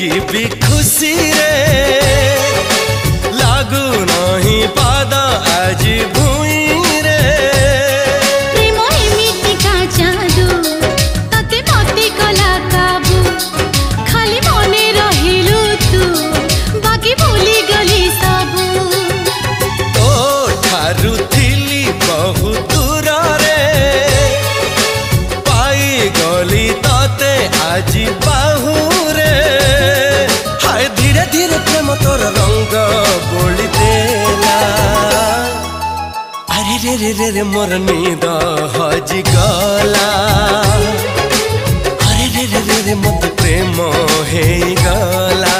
जीवी खुशी रे लागू नहीं पाद आज भूई रे प्रेम एमिति का जादू तते मते कला काबू खाली मने रहिलु तू बाकी भूली गली सबू तो ठारू थिली बहु दूर रे पाई गली तते आज बाहू रे हाय धीरे धीरे प्रेम तोर रंग बोली देला अरे रे रे रे रे मोर नींद हजी गला अरे रे रे रे रे मत प्रेम हे गला।